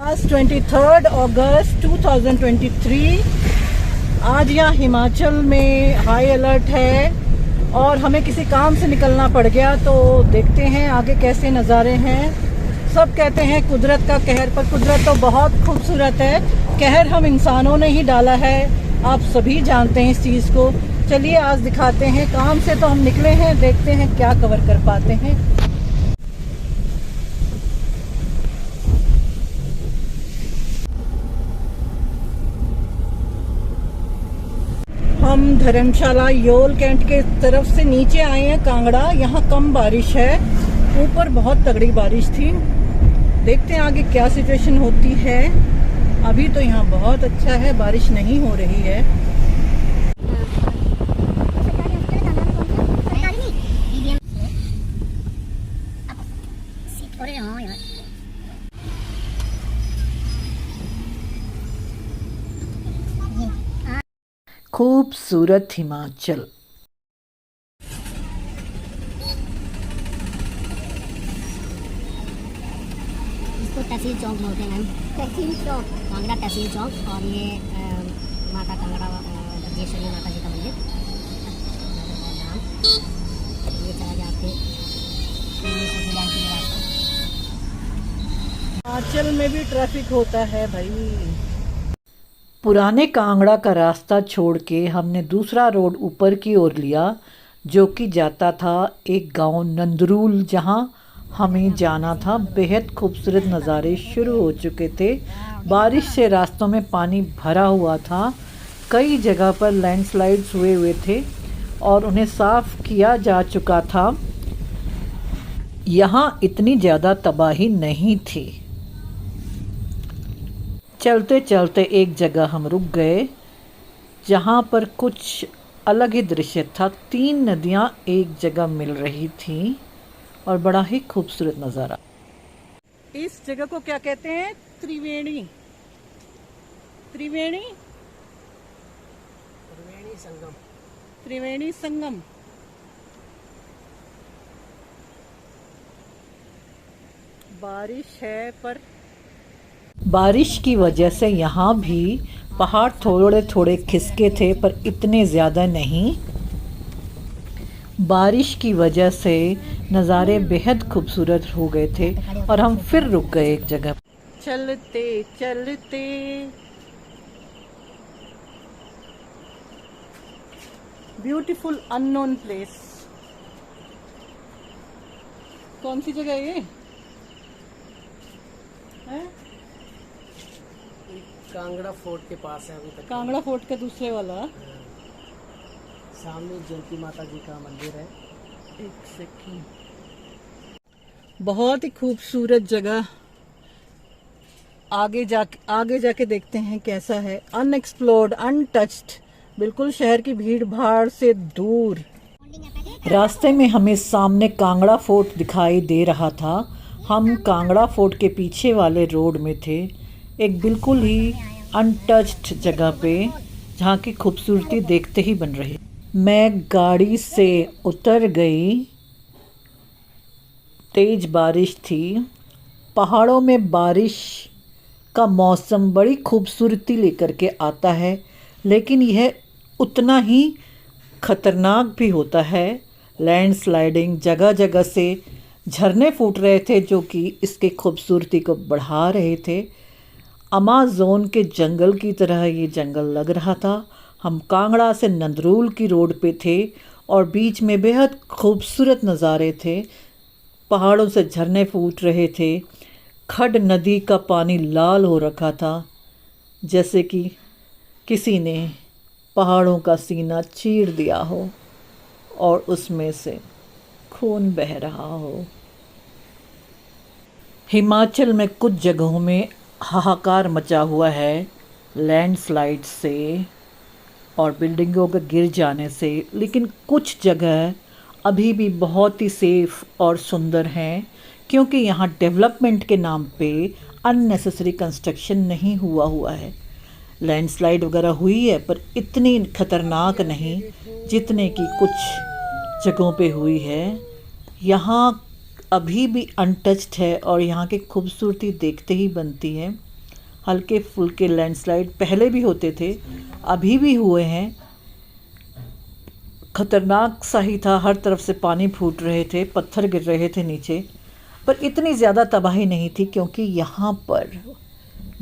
आज 23 अगस्त 2023। आज यहाँ हिमाचल में हाई अलर्ट है और हमें किसी काम से निकलना पड़ गया, तो देखते हैं आगे कैसे नज़ारे हैं। सब कहते हैं कुदरत का कहर, पर कुदरत तो बहुत खूबसूरत है। कहर हम इंसानों ने ही डाला है, आप सभी जानते हैं इस चीज़ को। चलिए आज दिखाते हैं। काम से तो हम निकले हैं, देखते हैं क्या कवर कर पाते हैं। हम धर्मशाला योल कैंट के तरफ से नीचे आए हैं कांगड़ा। यहाँ कम बारिश है, ऊपर बहुत तगड़ी बारिश थी। देखते हैं आगे क्या सिचुएशन होती है। अभी तो यहाँ बहुत अच्छा है, बारिश नहीं हो रही है। खूबसूरत हिमाचल। इसको तहसील चौक बोलते हैं मैम। तहसील चौक, कांगड़ा तहसील चौक। और ये माता कांगड़ा राजेश्वरी माता जी का मंदिर। ये चला गया आपके हिमाचल में भी ट्रैफिक होता है भाई। पुराने कांगड़ा का रास्ता छोड़ के हमने दूसरा रोड ऊपर की ओर लिया, जो कि जाता था एक गांव नंदरूल, जहां हमें जाना था। बेहद खूबसूरत नज़ारे शुरू हो चुके थे। बारिश से रास्तों में पानी भरा हुआ था, कई जगह पर लैंडस्लाइड्स हुए थे और उन्हें साफ किया जा चुका था। यहाँ इतनी ज़्यादा तबाही नहीं थी। चलते चलते एक जगह हम रुक गए, जहाँ पर कुछ अलग ही दृश्य था। 3 नदियाँ एक जगह मिल रही थीं और बड़ा ही खूबसूरत नज़ारा। इस जगह को क्या कहते हैं? त्रिवेणी। त्रिवेणी संगम। त्रिवेणी संगम। बारिश है, पर बारिश की वजह से यहाँ भी पहाड़ थोड़े थोड़े खिसके थे, पर इतने ज़्यादा नहीं। बारिश की वजह से नज़ारे बेहद खूबसूरत हो गए थे और हम फिर रुक गए एक जगह। चलते चलते ब्यूटीफुल अननोन प्लेस। कौन सी जगह है ये? है? कांगड़ा फोर्ट के पास है अभी तक। कांगड़ा फोर्ट का दूसरे वाला। सामने जयंती माता जी का मंदिर है। एक सेकंड। बहुत ही खूबसूरत जगह। आगे जाके देखते हैं कैसा है। अनएक्सप्लोर्ड, अनटच्ड, बिल्कुल शहर की भीड़ भाड़ से दूर। रास्ते में हमें सामने कांगड़ा फोर्ट दिखाई दे रहा था। हम कांगड़ा फोर्ट के पीछे वाले रोड में थे, एक बिल्कुल ही अनटच्ड जगह पे, जहाँ की खूबसूरती देखते ही बन रही। मैं गाड़ी से उतर गई। तेज बारिश थी। पहाड़ों में बारिश का मौसम बड़ी खूबसूरती लेकर के आता है, लेकिन यह उतना ही खतरनाक भी होता है। लैंडस्लाइडिंग, जगह जगह से झरने फूट रहे थे, जो कि इसके खूबसूरती को बढ़ा रहे थे। अमाज़ोन के जंगल की तरह ये जंगल लग रहा था। हम कांगड़ा से नंदरूल की रोड पे थे और बीच में बेहद खूबसूरत नज़ारे थे। पहाड़ों से झरने फूट रहे थे। खड नदी का पानी लाल हो रखा था, जैसे कि किसी ने पहाड़ों का सीना चीर दिया हो और उसमें से खून बह रहा हो। हिमाचल में कुछ जगहों में हाहाकार मचा हुआ है लैंडस्लाइड से और बिल्डिंगों के गिर जाने से, लेकिन कुछ जगह अभी भी बहुत ही सेफ और सुंदर हैं, क्योंकि यहाँ डेवलपमेंट के नाम पे अननेसेसरी कंस्ट्रक्शन नहीं हुआ है। लैंडस्लाइड वगैरह हुई है, पर इतनी खतरनाक नहीं जितने की कुछ जगहों पे हुई है। यहाँ अभी भी अनटच्ड है और यहाँ की खूबसूरती देखते ही बनती है। हल्के फुल्के लैंडस्लाइड पहले भी होते थे, अभी भी हुए हैं। खतरनाक सा ही था, हर तरफ से पानी फूट रहे थे, पत्थर गिर रहे थे नीचे, पर इतनी ज़्यादा तबाही नहीं थी क्योंकि यहाँ पर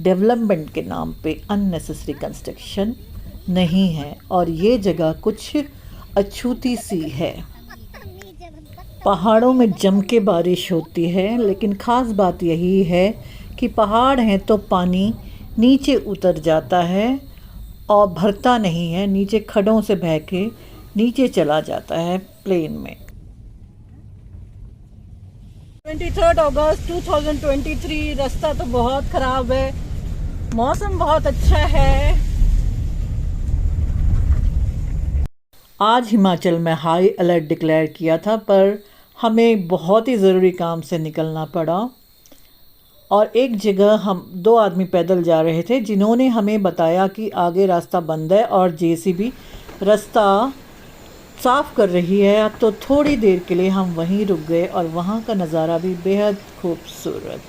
डेवलपमेंट के नाम पे अननेसेसरी कंस्ट्रक्शन नहीं है और ये जगह कुछ अछूती सी है। पहाड़ों में जम के बारिश होती है, लेकिन ख़ास बात यही है कि पहाड़ हैं तो पानी नीचे उतर जाता है और भरता नहीं है, नीचे खड्डों से बह के नीचे चला जाता है प्लेन में। 23 अगस्त 2023। रास्ता तो बहुत ख़राब है, मौसम बहुत अच्छा है। आज हिमाचल में हाई अलर्ट डिक्लेयर किया था, पर हमें बहुत ही ज़रूरी काम से निकलना पड़ा और एक जगह हम 2 आदमी पैदल जा रहे थे जिन्होंने हमें बताया कि आगे रास्ता बंद है और जेसीबी रास्ता साफ़ कर रही है। तो थोड़ी देर के लिए हम वहीं रुक गए और वहाँ का नज़ारा भी बेहद खूबसूरत,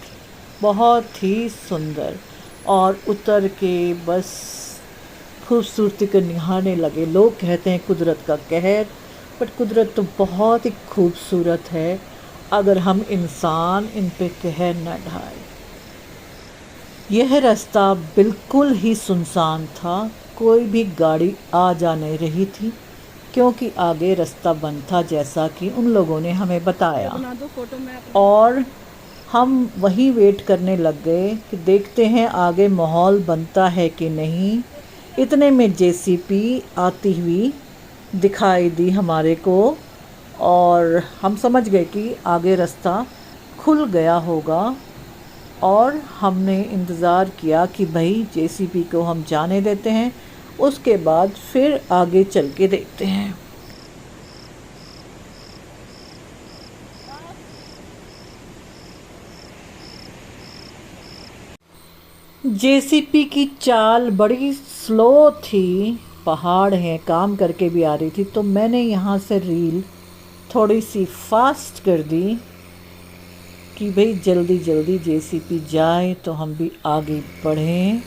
बहुत ही सुंदर, और उतर के बस खूबसूरती को निहारने लगे। लोग कहते हैं कुदरत का कहर, बट कुदरत तो बहुत ही खूबसूरत है अगर हम इंसान इन पे कहर न ढाए। यह रास्ता बिल्कुल ही सुनसान था, कोई भी गाड़ी आ जा नहीं रही थी क्योंकि आगे रास्ता बंद था, जैसा कि उन लोगों ने हमें बताया। और हम वहीं वेट करने लग गए कि देखते हैं आगे माहौल बनता है कि नहीं। इतने में जेसीबी आती हुई दिखाई दी हमारे को और हम समझ गए कि आगे रास्ता खुल गया होगा और हमने इंतज़ार किया कि भाई जेसीबी को हम जाने देते हैं, उसके बाद फिर आगे चल के देखते हैं। जेसीबी की चाल बड़ी स्लो थी, पहाड़ हैं, काम करके भी आ रही थी, तो मैंने यहाँ से रील थोड़ी सी फास्ट कर दी कि भाई जल्दी जल्दी जेसीबी जाए तो हम भी आगे बढ़ें।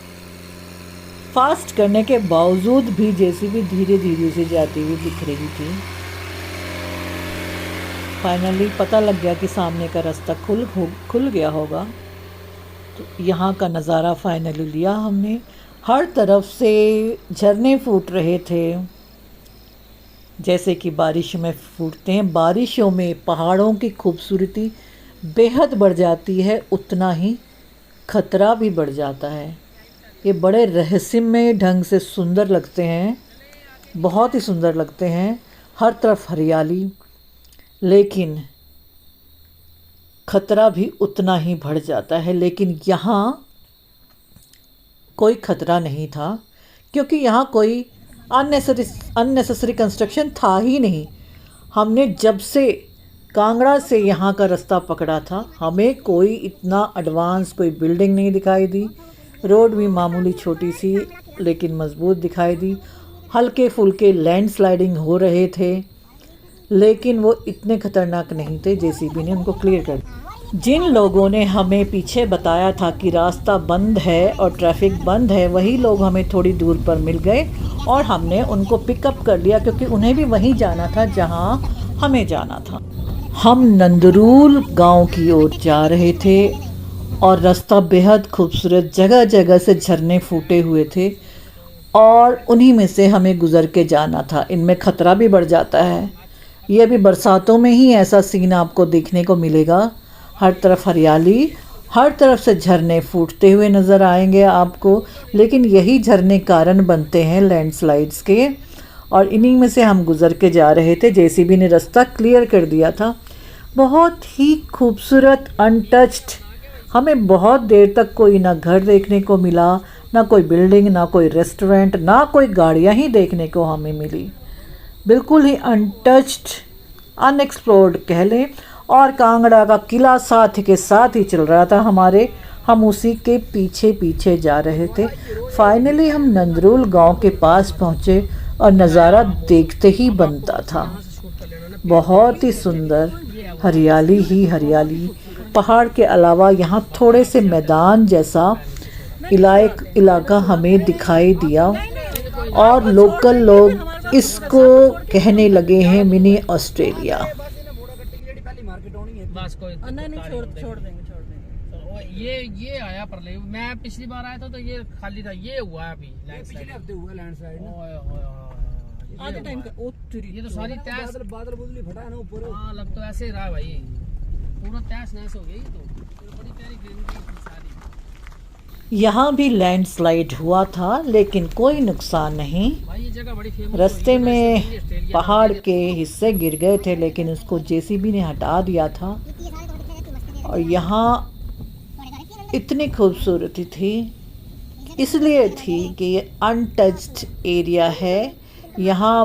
फास्ट करने के बावजूद भी जेसीबी धीरे धीरे से जाती हुई दिख रही थी। फाइनली पता लग गया कि सामने का रास्ता खुल गया होगा, तो यहाँ का नज़ारा फाइनली लिया हमने। हर तरफ से झरने फूट रहे थे, जैसे कि बारिश में फूटते हैं। बारिशों में पहाड़ों की खूबसूरती बेहद बढ़ जाती है, उतना ही खतरा भी बढ़ जाता है। ये बड़े रहस्यमय ढंग से सुंदर लगते हैं, बहुत ही सुंदर लगते हैं। हर तरफ हरियाली, लेकिन खतरा भी उतना ही बढ़ जाता है। लेकिन यहाँ कोई खतरा नहीं था क्योंकि यहाँ कोई अननेसेसरी कंस्ट्रक्शन था ही नहीं। हमने जब से कांगड़ा से यहाँ का रास्ता पकड़ा था, हमें कोई इतना एडवांस कोई बिल्डिंग नहीं दिखाई दी। रोड भी मामूली छोटी सी लेकिन मजबूत दिखाई दी। हल्के फुल्के लैंडस्लाइडिंग हो रहे थे, लेकिन वो इतने खतरनाक नहीं थे। जेसीबी ने उनको क्लियर कर दिया। जिन लोगों ने हमें पीछे बताया था कि रास्ता बंद है और ट्रैफिक बंद है, वही लोग हमें थोड़ी दूर पर मिल गए और हमने उनको पिकअप कर लिया क्योंकि उन्हें भी वहीं जाना था जहां हमें जाना था। हम नंदरूल गांव की ओर जा रहे थे और रास्ता बेहद खूबसूरत, जगह जगह से झरने फूटे हुए थे और उन्हीं में से हमें गुज़र के जाना था। इनमें ख़तरा भी बढ़ जाता है। ये अभी बरसातों में ही ऐसा सीन आपको देखने को मिलेगा। हर तरफ हरियाली, हर तरफ से झरने फूटते हुए नज़र आएंगे आपको, लेकिन यही झरने कारण बनते हैं लैंडस्लाइड्स के, और इन्हीं में से हम गुज़र के जा रहे थे। जेसीबी ने रास्ता क्लियर कर दिया था। बहुत ही खूबसूरत, अनटच्ड। हमें बहुत देर तक कोई ना घर देखने को मिला, ना कोई बिल्डिंग, ना कोई रेस्टोरेंट, ना कोई गाड़ियाँ ही देखने को हमें मिली। बिल्कुल ही अनटच्ड, अनएक्सप्लोर्ड कह लें। और कांगड़ा का किला साथ के साथ ही चल रहा था हमारे, हम उसी के पीछे पीछे जा रहे थे। फाइनली हम नंदरूल गांव के पास पहुँचे और नज़ारा देखते ही बनता था। बहुत ही सुंदर, हरियाली ही हरियाली। पहाड़ के अलावा यहाँ थोड़े से मैदान जैसा इलाका हमें दिखाई दिया और लोकल लोग इसको कहने लगे हैं मिनी ऑस्ट्रेलिया। बस कोई नहीं छोड़ देंगे। तो ये आया पर मैं पिछली बार आया था तो ये खाली था, ये हुआ है अभी पिछले हफ्ते हुआ लैंडस्लाइड। आधे टाइम का ये तो सारी तहस बादल बुदली फटा है ना ऊपर। हाँ लग तो ऐसे ही रहा भाई, पूरा तहस नहस हो गई। तो बड़ी प्यारी ग्रीनरी थी सारी। यहाँ भी लैंडस्लाइड हुआ था लेकिन कोई नुकसान नहीं। भाई ये जगह बड़ी फेमस रास्ते में पहाड़ के हिस्से गिर गए थे लेकिन उसको जेसीबी ने हटा दिया था। और यहाँ इतनी खूबसूरती थी, इसलिए थी कि ये अनटच्ड एरिया है। यहाँ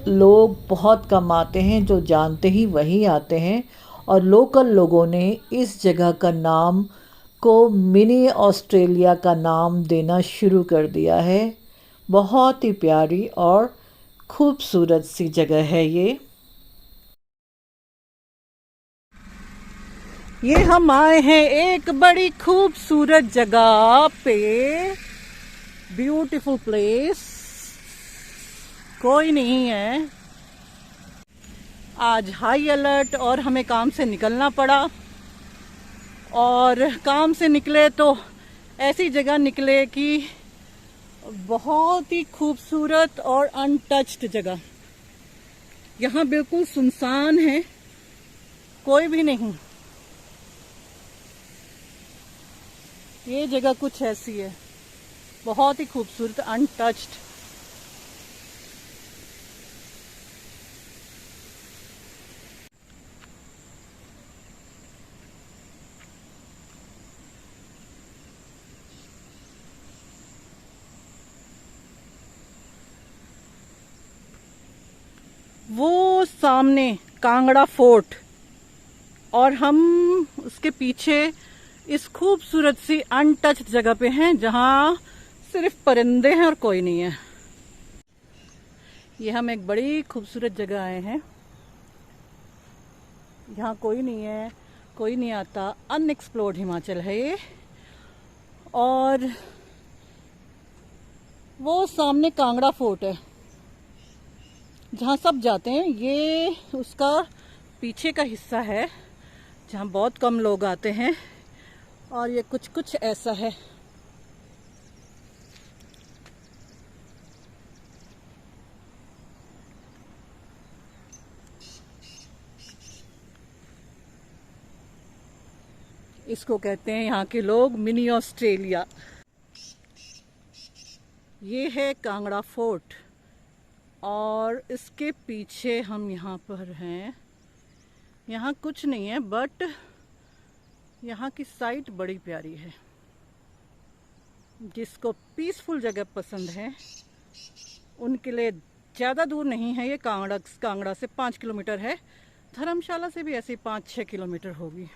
लोग बहुत कम आते हैं, जो जानते ही वही आते हैं। और लोकल लोगों ने इस जगह का नाम को मिनी ऑस्ट्रेलिया का नाम देना शुरू कर दिया है। बहुत ही प्यारी और खूबसूरत सी जगह है ये हम आए हैं एक बड़ी खूबसूरत जगह पे। ब्यूटीफुल प्लेस, कोई नहीं है। आज हाई अलर्ट और हमें काम से निकलना पड़ा। और काम से निकले तो ऐसी जगह निकले कि बहुत ही खूबसूरत और अनटच्ड जगह। यहाँ बिल्कुल सुनसान है, कोई भी नहीं। ये जगह कुछ ऐसी है, बहुत ही खूबसूरत, अनटच्ड। वो सामने कांगड़ा फोर्ट और हम उसके पीछे इस खूबसूरत सी अनटच्ड जगह पे हैं जहां सिर्फ परिंदे हैं और कोई नहीं है। ये हम एक बड़ी खूबसूरत जगह आए हैं, यहाँ कोई नहीं है, कोई नहीं आता। अनएक्सप्लोर्ड हिमाचल है ये। और वो सामने कांगड़ा फोर्ट है जहाँ सब जाते हैं। ये उसका पीछे का हिस्सा है जहाँ बहुत कम लोग आते हैं। और ये कुछ ऐसा है। इसको कहते हैं यहाँ के लोग मिनी ऑस्ट्रेलिया। ये है कांगड़ा फोर्ट और इसके पीछे हम यहाँ पर हैं। यहाँ कुछ नहीं है बट यहाँ की साइट बड़ी प्यारी है। जिसको पीसफुल जगह पसंद है उनके लिए ज़्यादा दूर नहीं है ये। कांगड़ा से 5 किलोमीटर है। धर्मशाला से भी ऐसे 5-6 किलोमीटर होगी।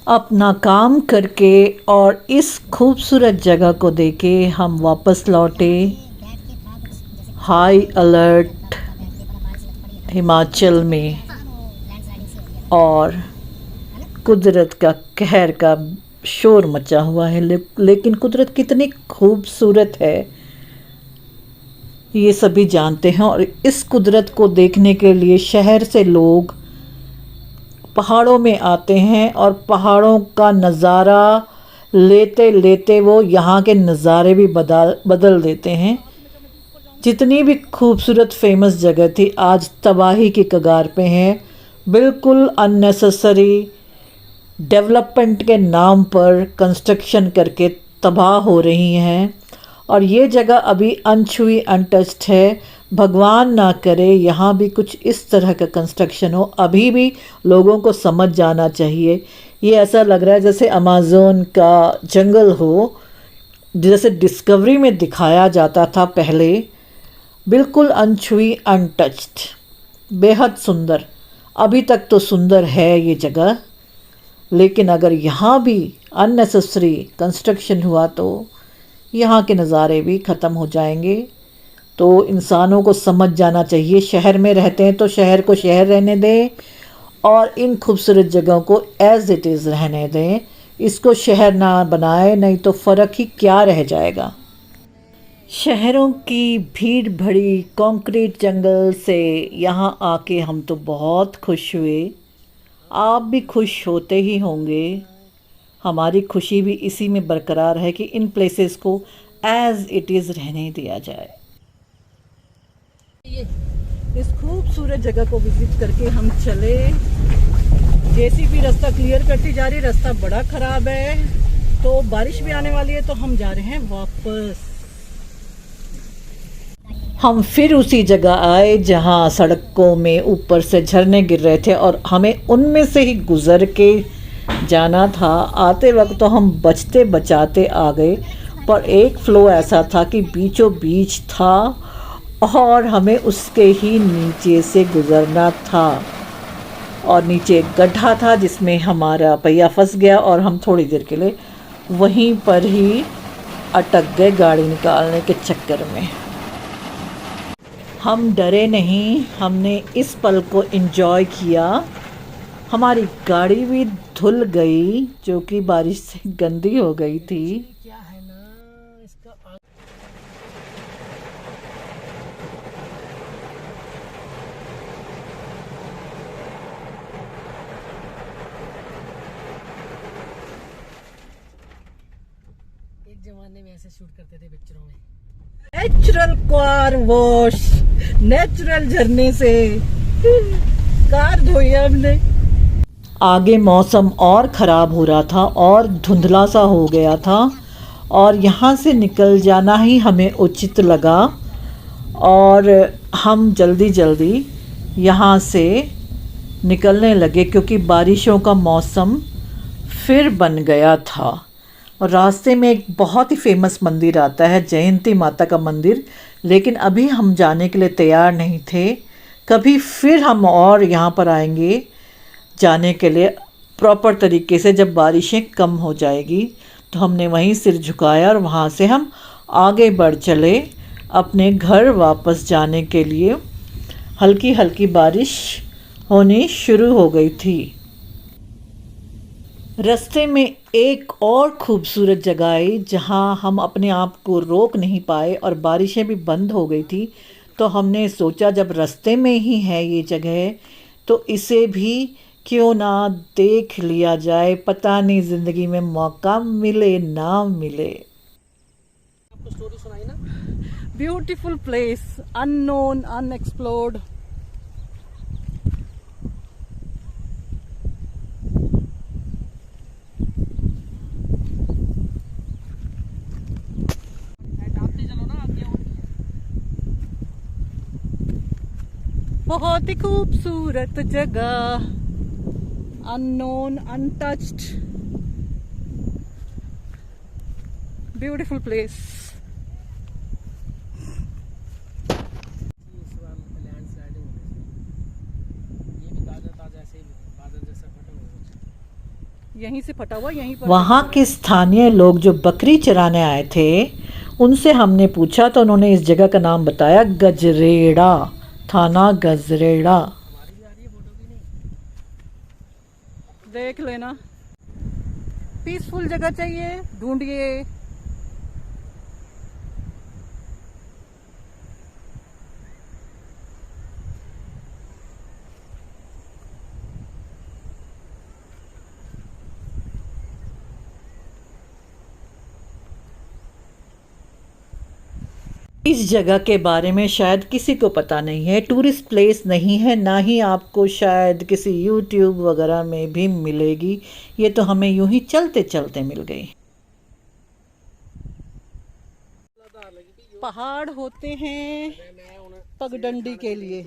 अपना काम करके और इस खूबसूरत जगह को देखे हम वापस लौटे। हाई अलर्ट हिमाचल में और कुदरत का कहर का शोर मचा हुआ है। लेकिन कुदरत कितनी खूबसूरत है ये सभी जानते हैं। और इस कुदरत को देखने के लिए शहर से लोग पहाड़ों में आते हैं और पहाड़ों का नज़ारा लेते लेते वो यहाँ के नज़ारे भी बदल देते हैं। जितनी भी खूबसूरत फेमस जगह थी आज तबाही की कगार पे हैं। बिल्कुल अननेसेसरी डेवलपमेंट के नाम पर कंस्ट्रक्शन करके तबाह हो रही हैं। और ये जगह अभी अनछुई अनटच्ड है। भगवान ना करे यहाँ भी कुछ इस तरह का कंस्ट्रक्शन हो। अभी भी लोगों को समझ जाना चाहिए। ये ऐसा लग रहा है जैसे अमेज़न का जंगल हो, जैसे डिस्कवरी में दिखाया जाता था पहले। बिल्कुल अनछुई अनटच्ड, बेहद सुंदर। अभी तक तो सुंदर है ये जगह, लेकिन अगर यहाँ भी अननेसेसरी कंस्ट्रक्शन हुआ तो यहाँ के नज़ारे भी ख़त्म हो जाएंगे। तो इंसानों को समझ जाना चाहिए। शहर में रहते हैं तो शहर को शहर रहने दें और इन खूबसूरत जगहों को एज इट इज़ रहने दें। इसको शहर ना बनाए, नहीं तो फ़र्क ही क्या रह जाएगा। शहरों की भीड़ भरी कंक्रीट जंगल से यहाँ आके हम तो बहुत खुश हुए। आप भी खुश होते ही होंगे। हमारी खुशी भी इसी में बरकरार है कि इन प्लेसेस को एज इट इज़ रहने दिया जाए। इस खूबसूरत जगह को विजिट करके हम चले। जेसीबी रास्ता क्लियर करती जा रही, रास्ता बड़ा खराब है, तो बारिश भी आने वाली है, तो हम जा रहे हैं वापस। हम फिर उसी जगह आए जहाँ सड़कों में ऊपर से झरने गिर रहे थे और हमें उनमें से ही गुज़र के जाना था। आते वक्त तो हम बचते बचाते आ गए, पर एक फ़्लो ऐसा था कि बीचों बीच था और हमें उसके ही नीचे से गुज़रना था। और नीचे एक गड्ढा था जिसमें हमारा पहिया फंस गया और हम थोड़ी देर के लिए वहीं पर ही अटक गए गाड़ी निकालने के चक्कर में। हम डरे नहीं, हमने इस पल को एंजॉय किया। हमारी गाड़ी भी धुल गई जो कि बारिश से गंदी हो गई थी। क्या है ना इसका एक जमाने में ऐसे शूट करते थे पिक्चरों में। नेचुरल कार वॉश, नेचुरल झरने से कार धोई हमने। आगे मौसम और ख़राब हो रहा था और धुंधला सा हो गया था और यहाँ से निकल जाना ही हमें उचित लगा और हम जल्दी जल्दी यहाँ से निकलने लगे क्योंकि बारिशों का मौसम फिर बन गया था। और रास्ते में एक बहुत ही फेमस मंदिर आता है, जयंती माता का मंदिर, लेकिन अभी हम जाने के लिए तैयार नहीं थे। कभी फिर हम और यहाँ पर आएंगे जाने के लिए प्रॉपर तरीके से, जब बारिशें कम हो जाएगी। तो हमने वहीं सिर झुकाया और वहाँ से हम आगे बढ़ चले अपने घर वापस जाने के लिए। हल्की हल्की बारिश होनी शुरू हो गई थी। रास्ते में एक और खूबसूरत जगह आई जहाँ हम अपने आप को रोक नहीं पाए और बारिशें भी बंद हो गई थी। तो हमने सोचा जब रास्ते में ही है ये जगह तो इसे भी क्यों ना देख लिया जाए, पता नहीं ज़िंदगी में मौका मिले ना मिले। आपको स्टोरी सुनाई ना। Beautiful place, unknown, unexplored. आते चलो ना, आगे और बहुत ही खूबसूरत जगह, अननोन, अनटच्ड, ब्यूटीफुल प्लेस। इस बार लैंडस्लाइडिंग होने से ये भी ताजा ताजा ऐसे ही बादल जैसा फटा हुआ। यहीं से फटा हुआ, यहीं पर। वहाँ के स्थानीय लोग जो बकरी चराने आए थे उनसे हमने पूछा तो उन्होंने इस जगह का नाम बताया, गजरेड़ा, थाना गजरेड़ा। देख लेना, पीसफुल जगह चाहिए, ढूंढिए। इस जगह के बारे में शायद किसी को पता नहीं है, टूरिस्ट प्लेस नहीं है, ना ही आपको शायद किसी यूट्यूब वगैरह में भी मिलेगी। ये तो हमें यूं ही चलते चलते मिल गई। पहाड़ होते हैं पगडंडी के लिए,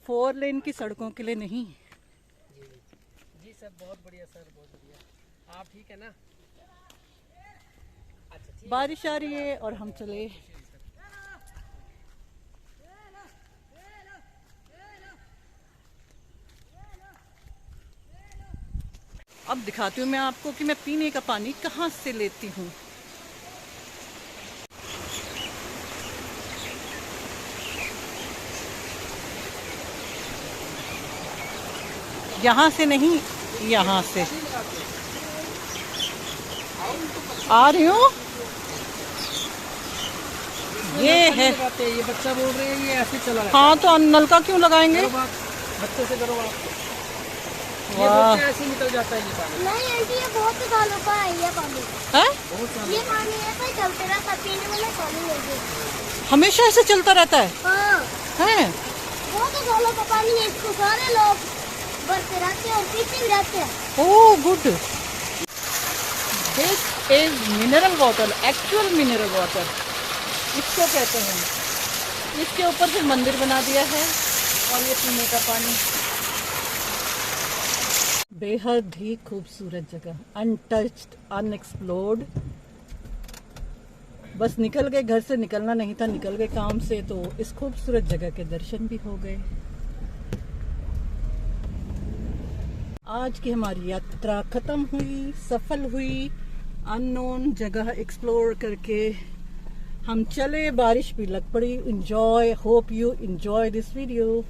4 लेन की सड़कों के लिए नहीं। जी सर, बहुत बढ़िया सर, बहुत बढ़िया। आप ठीक है ना? बारिश आ रही है और हम चले। अब दिखाती हूँ मैं आपको कि मैं पीने का पानी कहाँ से लेती हूँ। यहाँ से नहीं, यहाँ से आ रही हूँ। ये है, ये बच्चा बोल रहे हैं ये ऐसे चला रहता हाँ तो नलका क्यों लगाएंगे? है। बात बच्चे से करो आप। ये वाह। बच्चा ऐसे निकल जाता है ये पानी। नहीं आंटी, ये बहुत सालों का है ये पानी। है? बहुत सारा। ये पानी ऐसा ही चलते रहता, पीने वाला पानी नहीं है। हमेशा ऐसे चलता रहता है? हाँ, हैं? बहुत सालों का पानी है, इसको सारे लोग बरते रहते हैं और पीते भी रहते हैं। Oh good. This is mineral water, actual mineral water इसको कहते हैं। इसके ऊपर से मंदिर बना दिया है और ये पीने का पानी। बेहद ही खूबसूरत जगह, अनटच्ड, अनएक्सप्लोर्ड। बस निकल गए, घर से निकलना नहीं था, निकल गए काम से, तो इस खूबसूरत जगह के दर्शन भी हो गए। आज की हमारी यात्रा खत्म हुई, सफल हुई। अननोन जगह एक्सप्लोर करके हम चले, बारिश भी लग पड़ी। Enjoy, hope you enjoy this video.